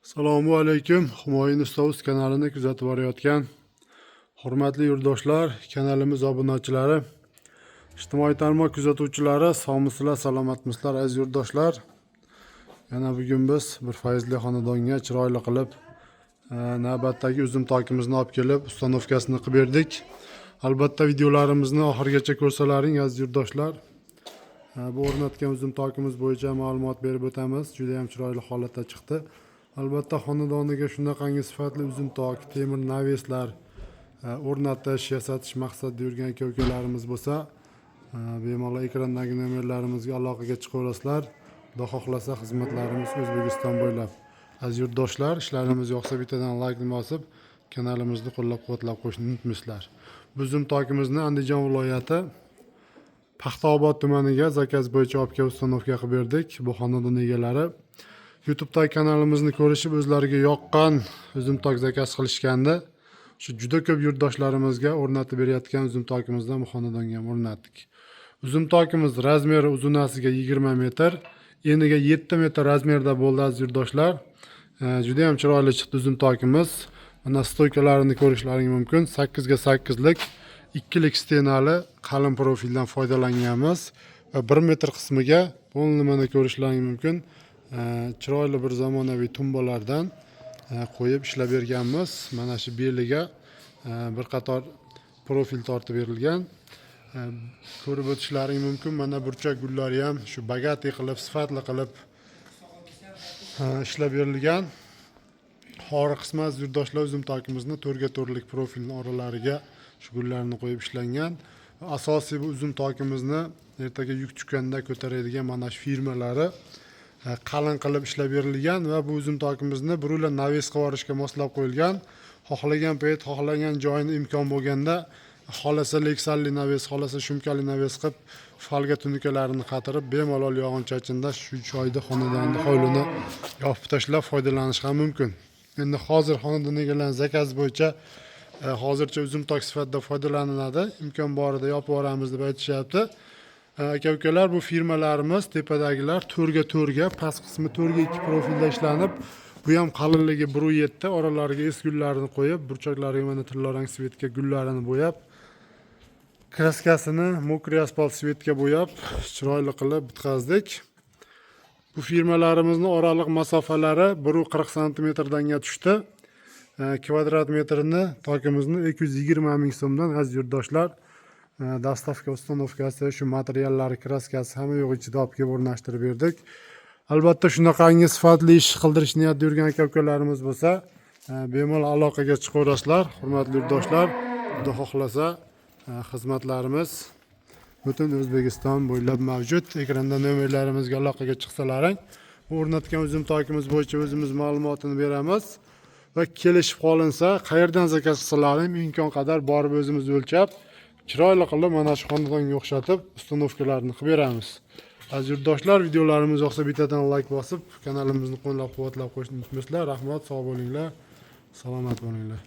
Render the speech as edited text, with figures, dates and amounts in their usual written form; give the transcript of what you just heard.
Assalomu alaykum. Humoyun Ustoz kanalini kuzatib borayotgan hurmatli yurtdoshlar, kanalimiz obunachilari, ijtimoiy tarmoq kuzatuvchilari, sog'misizlar, salomatmisizlar aziz yurtdoshlar. Yana bugun biz bir fayzli xonadonga chiroyli qilib navbatdagi uzum tokimizni olib kelib, ustanovkasini qilib berdik. Albatta videolarimizni oxirigacha ko'rsalaring aziz yurtdoshlar. Bu o'rnatgan uzum tokimiz bo'yicha ma'lumot berib o'tamiz. Juda ham chiroyli holatda chiqdi. Albatta xonadoniga shunaqangi sifatli uzum tok, temir naveslar o'rnatish, yasatish maqsadida yurgan aka-ukalarimiz bo'lsa, bemalol ekrandagi nomerlarimizga aloqaga chiqaverasizlar. Xudo xohlasa xizmatlarimiz O'zbekiston bo'ylab. Aziz yurtdoshlar, ishlarimiz yoqsa bittadan like bosib, kanalimizni qo'llab-quvvatlab qo'yishni unutmaysizlar. Bu uzum tokimizni Andijon viloyati Paxtaobod tumaniga zakaz bo'yicha olib kelib ustanovka qilib berdik. Bu xonadon egalari YouTube'dagi kanalimizni ko'rishib o'zlariga yoqqan uzum tok zakaz qilishganda, shu juda ko'p yurtdoshlarimizga o'rnatib berayotgan uzum tokimizdan bu xonadonga ham o'rnatdik. Uzum tokimiz razmeri uzunasiga 20 metr, eniga 7 metr razmerda bo'ldi aziz yurtdoshlar. Juda ham chiroyli chiqdi uzum tokimiz. Mana stoykalarini ko'rishlaring mumkin. 8 ga 8 lik ikkilik stenali qalin profildan foydalanganmiz va 1 metr qismiga bo'lni mana ko'rishlaring mumkin. Chiroyli bir zamonaviy tumbalardan qo'yib ishlab berganmiz. Mana shu beliga bir qator profil tortib berilgan. Ko'rib o'tishlaring mumkin. Mana burchak gullari ham shu bagati qilib, sifatli qilib ishlab berilgan. Xori qismi aziz yurtdoshlar uzum tokimizni to'rga to'rlik profilning oralariga shu gullarni qo'yib ishlangan. Asosiy bu uzum tokimizni ertaga yuk tushganda ko'taradigan mana shu firmalari qalin qilib ishlab berilgan va bu uzum tokimizni burula naves qilib yuborishga moslab qo'yilgan. Xohlagan payt, xohlagan joyini imkon bo'lganda, xolasa leksalli naves, xolasa shumkali naves qilib, falga tunikalarini qatirib, bemalol yog'inchachinda shu joyda xonadonni hovlini yopib tashlab foydalanish ham mumkin. Endi hozir xonadon egalarining zakaz bo'yicha hozircha uzum tok sifatida foydalaniladi. Imkon borida yopib yuboramiz deb aytishyapti. Aka-ukalar, bu firmalarimiz tepadagilar 4 ga 4 ga, past qismi 4 ga 2 profilda ishlanib, bu ham qalinligi 1.7, oralariga es gullarni qo'yib, burchaklariga mana tillarang svetga gullarini bo'yab, kraskasini mokriy asfalt svetga bo'yab, chiroyli qilib bitkazdik. Bu firmalarimizning oraliq masofalari 140 cm danga tushdi. Kvadrat metrini tokimizni 220 ming so'mdan aziz yurtdoshlar. Dastavka ustanovkasi, shu materiallari, kraskasi hamma yo'q ichida olib kelib o'rnashtirib berdik. Albatta shunaqangi sifatli ish qildirish niyatida yurgan aka-ukalarimiz bo'lsa, bemalol aloqaga chiqaverasizlar. Hurmatli yurtdoshlar, xudo xohlasa xizmatlarimiz butun O'zbekiston bo'ylab mavjud. Ekranda nomerlarimizga aloqaga chiqsalaring, o'rnatgan uzum tokimiz bo'yicha o'zimiz ma'lumotini beramiz va kelishib qolinsa, qayerdan zakaz qilsalaring imkon qadar borib o'zimiz o'lchab, chiroyli qilib mana shu xonadonga o'xshatib ustanovkalarni qilib beramiz. Aziz yurtdoshlar, videolarimiz yoqsa bittadan like bosib, kanalimizni qo'llab-quvvatlab qo'yishni unutmaysizlar. Rahmat, sog' bo'linglar, salomat bo'linglar.